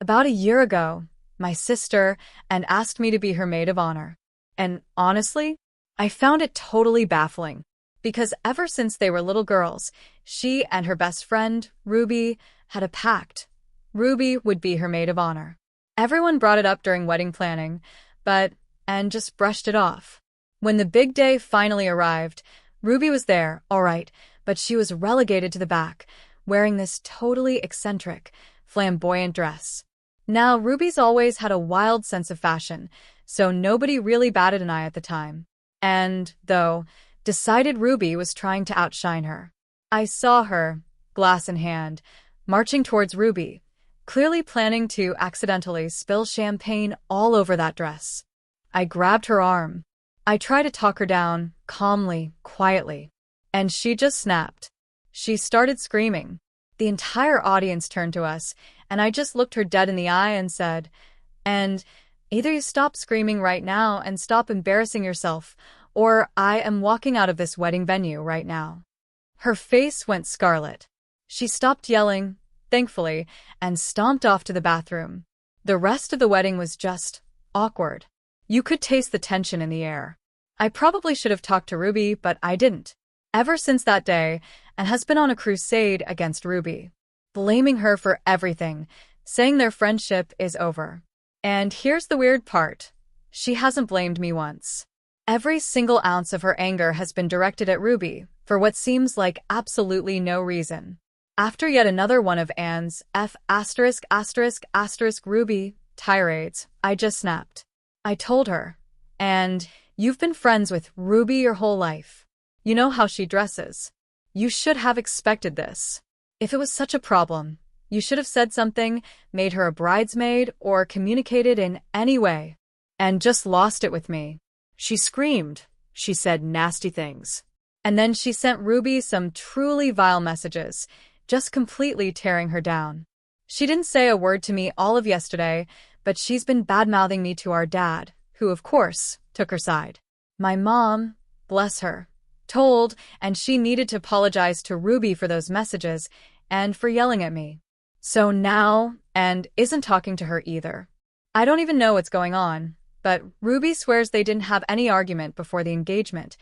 about a year ago, my sister, and asked me to be her maid of honor. And honestly, I found it totally baffling. Because ever since they were little girls, she and her best friend, Ruby, had a pact. Ruby would be her maid of honor. Everyone brought it up during wedding planning, and just brushed it off. When the big day finally arrived, Ruby was there, all right, but she was relegated to the back, wearing this totally eccentric, flamboyant dress. Now, Ruby's always had a wild sense of fashion, so nobody really batted an eye at the time. And, though, decided Ruby was trying to outshine her. I saw her, glass in hand, marching towards Ruby, clearly planning to accidentally spill champagne all over that dress. I grabbed her arm. I tried to talk her down, calmly, quietly. And she just snapped. She started screaming. The entire audience turned to us, and I just looked her dead in the eye and said, "And either you stop screaming right now and stop embarrassing yourself, or I am walking out of this wedding venue right now." Her face went scarlet. She stopped yelling, thankfully, and stomped off to the bathroom. The rest of the wedding was just awkward. You could taste the tension in the air. I probably should have talked to Ruby, but I didn't. Ever since that day, and has been on a crusade against Ruby, blaming her for everything, saying their friendship is over. And here's the weird part. She hasn't blamed me once. Every single ounce of her anger has been directed at Ruby, for what seems like absolutely no reason. After yet another one of Anne's Ruby tirades, I just snapped. I told her, "And you've been friends with Ruby your whole life. You know how she dresses. You should have expected this. If it was such a problem, you should have said something, made her a bridesmaid, or communicated in any way. And just lost it with me." She screamed. She said nasty things. And then she sent Ruby some truly vile messages, just completely tearing her down. She didn't say a word to me all of yesterday, but she's been bad-mouthing me to our dad, who, of course, took her side. My mom, bless her, told, and she needed to apologize to Ruby for those messages and for yelling at me. So now, and isn't talking to her either. I don't even know what's going on, but Ruby swears they didn't have any argument before the engagement,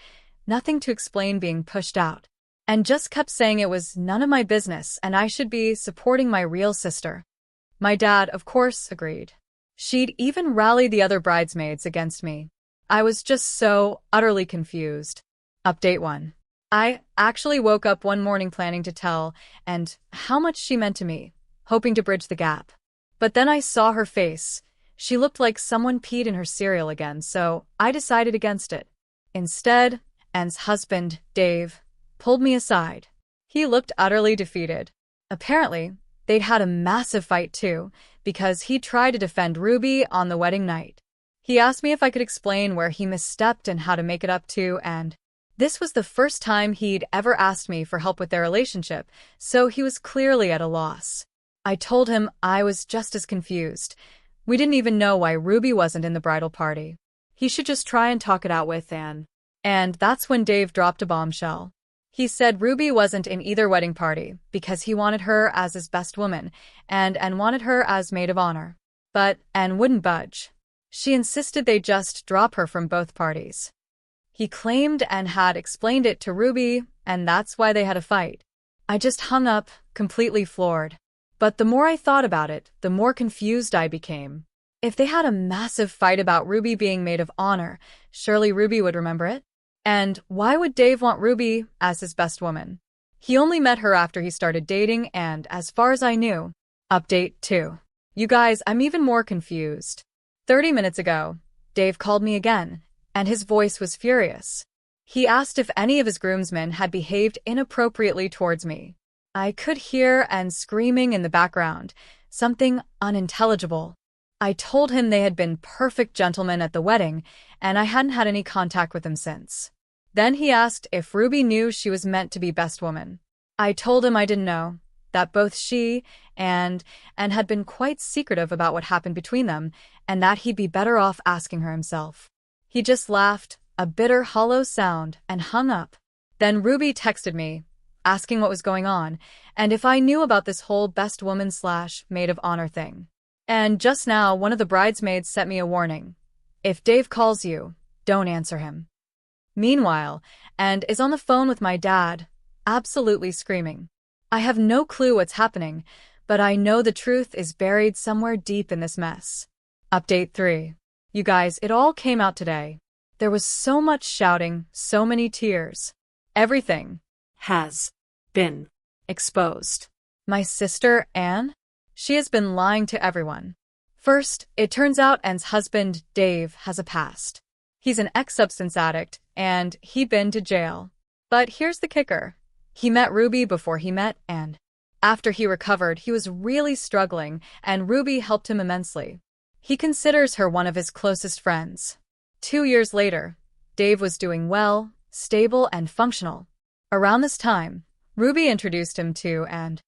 nothing to explain being pushed out, and just kept saying it was none of my business and I should be supporting my real sister. My dad, of course, agreed. She'd even rallied the other bridesmaids against me. I was just so utterly confused. Update 1. I actually woke up one morning planning to tell and how much she meant to me, hoping to bridge the gap. But then I saw her face. She looked like someone peed in her cereal again, so I decided against it. Instead, Anne's husband, Dave, pulled me aside. He looked utterly defeated. Apparently, they'd had a massive fight too, because he tried to defend Ruby on the wedding night. He asked me if I could explain where he misstepped and how to make it up to, and this was the first time he'd ever asked me for help with their relationship, so he was clearly at a loss. I told him I was just as confused. We didn't even know why Ruby wasn't in the bridal party. He should just try and talk it out with Anne. And that's when Dave dropped a bombshell. He said Ruby wasn't in either wedding party because he wanted her as his best woman and wanted her as maid of honor. But Anne wouldn't budge. She insisted they just drop her from both parties. He claimed Anne had explained it to Ruby, and that's why they had a fight. I just hung up, completely floored. But the more I thought about it, the more confused I became. If they had a massive fight about Ruby being maid of honor, surely Ruby would remember it? And why would Dave want Ruby as his best woman? He only met her after he started dating and, as far as I knew, Update 2. You guys, I'm even more confused. 30 minutes ago, Dave called me again, and his voice was furious. He asked if any of his groomsmen had behaved inappropriately towards me. I could hear Anne screaming in the background, something unintelligible. I told him they had been perfect gentlemen at the wedding, and I hadn't had any contact with them since. Then he asked if Ruby knew she was meant to be best woman. I told him I didn't know, that both she and had been quite secretive about what happened between them, and that he'd be better off asking her himself. He just laughed, a bitter, hollow sound, and hung up. Then Ruby texted me, asking what was going on, and if I knew about this whole best woman / maid of honor thing. And just now, one of the bridesmaids sent me a warning. If Dave calls you, don't answer him. Meanwhile, and is on the phone with my dad, absolutely screaming. I have no clue what's happening, but I know the truth is buried somewhere deep in this mess. Update 3. You guys, it all came out today. There was so much shouting, so many tears. Everything has been exposed. My sister, Anne? She has been lying to everyone. First, it turns out Anne's husband, Dave, has a past. He's an ex-substance addict, and he'd been to jail. But here's the kicker. He met Ruby before he met Anne. After he recovered, he was really struggling, and Ruby helped him immensely. He considers her one of his closest friends. 2 years later, Dave was doing well, stable, and functional. Around this time, Ruby introduced him to Anne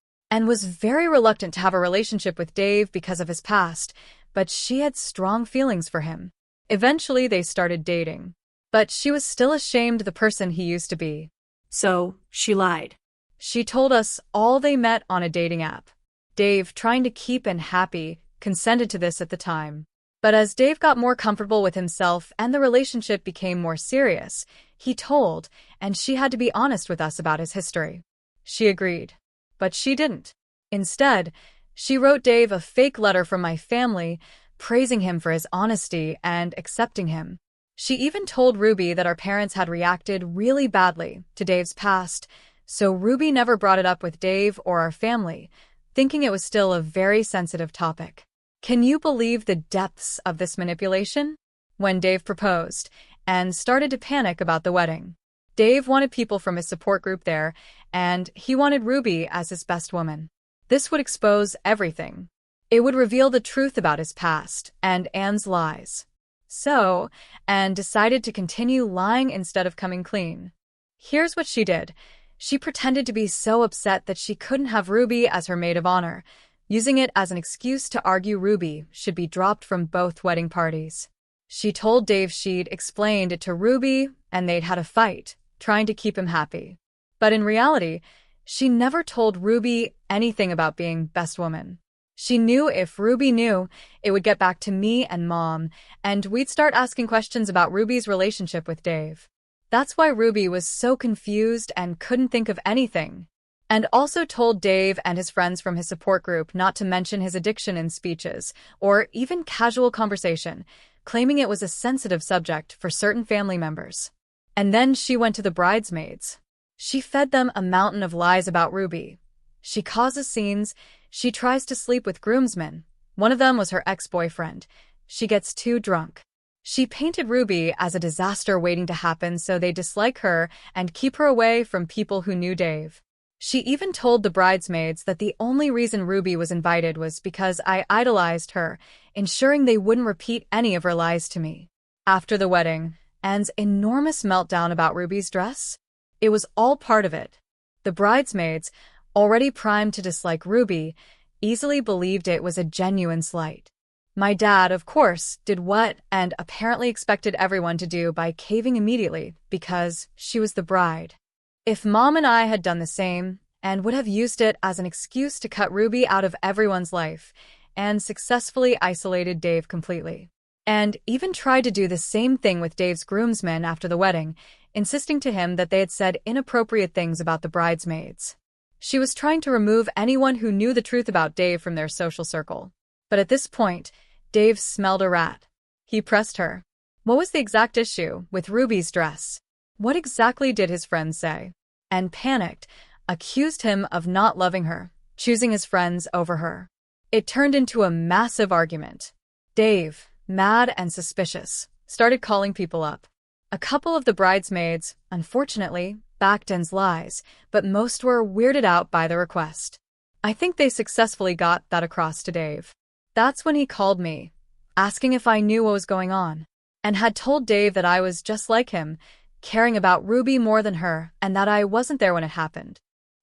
was very reluctant to have a relationship with Dave because of his past, but she had strong feelings for him. Eventually, they started dating. But she was still ashamed of the person he used to be. So, she lied. She told us all they met on a dating app. Dave, trying to keep Anne happy, consented to this at the time. But as Dave got more comfortable with himself and the relationship became more serious, he told, and she had to be honest with us about his history. She agreed. But she didn't. Instead, she wrote Dave a fake letter from my family, praising him for his honesty and accepting him. She even told Ruby that our parents had reacted really badly to Dave's past, so Ruby never brought it up with Dave or our family, thinking it was still a very sensitive topic. Can you believe the depths of this manipulation? When Dave proposed, Anne started to panic about the wedding. Dave wanted people from his support group there, and he wanted Ruby as his best woman. This would expose everything. It would reveal the truth about his past and Anne's lies. So, Anne decided to continue lying instead of coming clean. Here's what she did. She pretended to be so upset that she couldn't have Ruby as her maid of honor, using it as an excuse to argue Ruby should be dropped from both wedding parties. She told Dave she'd explained it to Ruby and they'd had a fight, trying to keep him happy. But in reality, she never told Ruby anything about being best woman. She knew if Ruby knew, it would get back to me and Mom, and we'd start asking questions about Ruby's relationship with Dave. That's why Ruby was so confused and couldn't think of anything. And also told Dave and his friends from his support group not to mention his addiction in speeches, or even casual conversation, claiming it was a sensitive subject for certain family members. And then she went to the bridesmaids. She fed them a mountain of lies about Ruby. She causes scenes. She tries to sleep with groomsmen. One of them was her ex-boyfriend. She gets too drunk. She painted Ruby as a disaster waiting to happen so they dislike her and keep her away from people who knew Dave. She even told the bridesmaids that the only reason Ruby was invited was because I idolized her, ensuring they wouldn't repeat any of her lies to me. After the wedding, Anne's enormous meltdown about Ruby's dress? It was all part of it. The bridesmaids, already primed to dislike Ruby, easily believed it was a genuine slight. My dad, of course, did what and apparently expected everyone to do by caving immediately because she was the bride. If Mom and I had done the same, and would have used it as an excuse to cut Ruby out of everyone's life, and successfully isolated Dave completely. And even tried to do the same thing with Dave's groomsmen after the wedding, insisting to him that they had said inappropriate things about the bridesmaids. She was trying to remove anyone who knew the truth about Dave from their social circle. But at this point, Dave smelled a rat. He pressed her. What was the exact issue with Ruby's dress? What exactly did his friends say? And panicked, accused him of not loving her, choosing his friends over her. It turned into a massive argument. Dave, mad and suspicious, started calling people up. A couple of the bridesmaids, unfortunately, backed Anne's lies, but most were weirded out by the request. I think they successfully got that across to Dave. That's when he called me, asking if I knew what was going on, and had told Dave that I was just like him, caring about Ruby more than her, and that I wasn't there when it happened.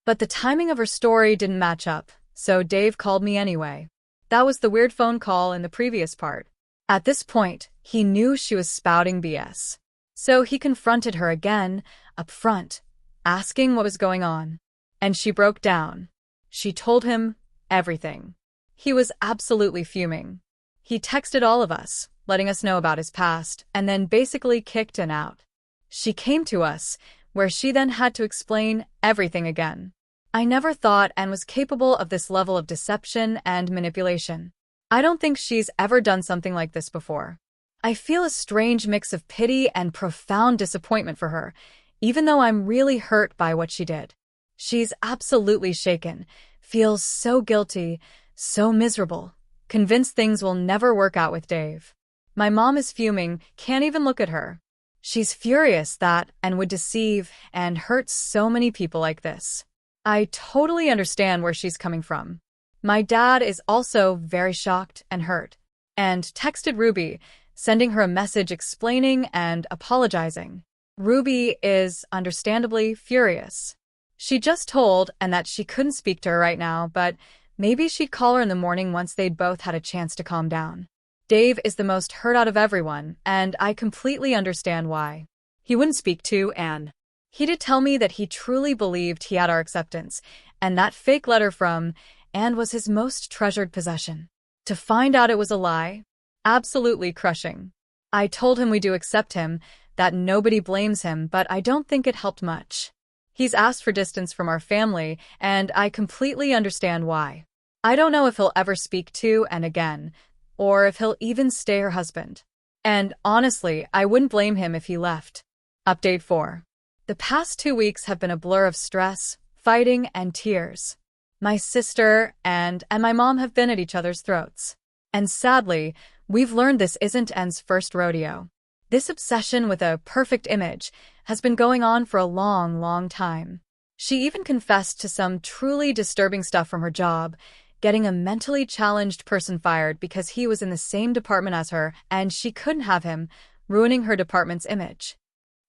But the timing of her story didn't match up, so Dave called me anyway. That was the weird phone call in the previous part. At this point, he knew she was spouting BS. So he confronted her again, up front, asking what was going on. And she broke down. She told him everything. He was absolutely fuming. He texted all of us, letting us know about his past, and then basically kicked Anne out. She came to us, where she then had to explain everything again. I never thought Anne was capable of this level of deception and manipulation. I don't think she's ever done something like this before. I feel a strange mix of pity and profound disappointment for her, even though I'm really hurt by what she did. She's absolutely shaken, feels so guilty, so miserable, convinced things will never work out with Dave. My mom is fuming, can't even look at her. She's furious that Anne would deceive and hurt so many people like this. I totally understand where she's coming from. My dad is also very shocked and hurt, and texted Ruby, sending her a message explaining and apologizing. Ruby is understandably furious. She just told Anne that she couldn't speak to her right now, but maybe she'd call her in the morning once they'd both had a chance to calm down. Dave is the most hurt out of everyone, and I completely understand why. He wouldn't speak to Anne. He did tell me that he truly believed he had our acceptance, and that fake letter from Anne was his most treasured possession. To find out it was a lie? Absolutely crushing. I told him we do accept him, that nobody blames him, but I don't think it helped much. He's asked for distance from our family, and I completely understand why. I don't know if he'll ever speak to Anne again, or if he'll even stay her husband. And honestly, I wouldn't blame him if he left. Update 4. The past 2 weeks have been a blur of stress, fighting, and tears. My sister and my mom have been at each other's throats. And sadly, we've learned this isn't Anne's first rodeo. This obsession with a perfect image has been going on for a long, long time. She even confessed to some truly disturbing stuff from her job, getting a mentally challenged person fired because he was in the same department as her and she couldn't have him, ruining her department's image.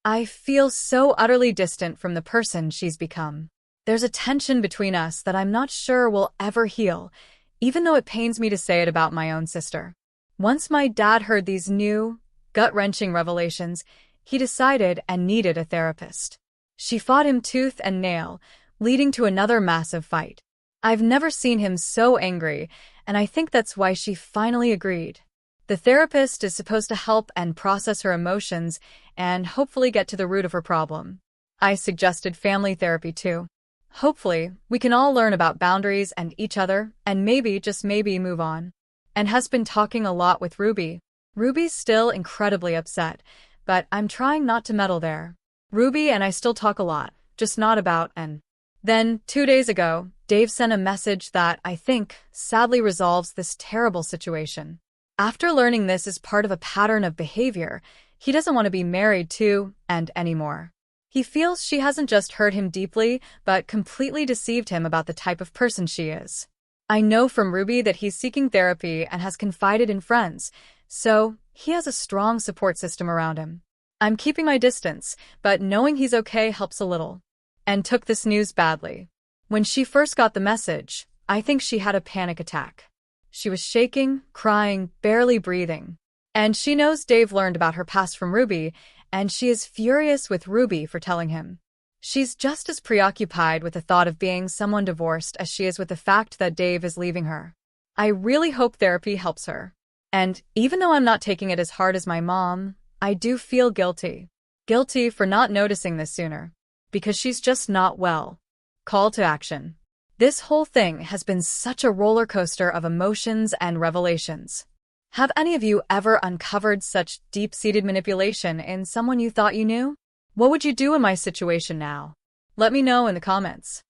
I feel so utterly distant from the person she's become. There's a tension between us that I'm not sure will ever heal, even though it pains me to say it about my own sister. Once my dad heard these new, gut-wrenching revelations, he decided and needed a therapist. She fought him tooth and nail, leading to another massive fight. I've never seen him so angry, and I think that's why she finally agreed. The therapist is supposed to help and process her emotions and hopefully get to the root of her problem. I suggested family therapy too. Hopefully, we can all learn about boundaries and each other, and maybe, just maybe, move on. And has been talking a lot with Ruby. Ruby's still incredibly upset, but I'm trying not to meddle there. Ruby and I still talk a lot, just not about Anne. Then, 2 days ago, Dave sent a message that, I think, sadly resolves this terrible situation. After learning this is part of a pattern of behavior, he doesn't want to be married to Anne anymore. He feels she hasn't just hurt him deeply, but completely deceived him about the type of person she is. I know from Ruby that he's seeking therapy and has confided in friends, so he has a strong support system around him. I'm keeping my distance, but knowing he's okay helps a little. Anne took this news badly. When she first got the message, I think she had a panic attack. She was shaking, crying, barely breathing. And she knows Dave learned about her past from Ruby, and she is furious with Ruby for telling him. She's just as preoccupied with the thought of being someone divorced as she is with the fact that Dave is leaving her. I really hope therapy helps her. And even though I'm not taking it as hard as my mom, I do feel guilty. Guilty for not noticing this sooner. Because she's just not well. Call to action. This whole thing has been such a roller coaster of emotions and revelations. Have any of you ever uncovered such deep-seated manipulation in someone you thought you knew? What would you do in my situation now? Let me know in the comments.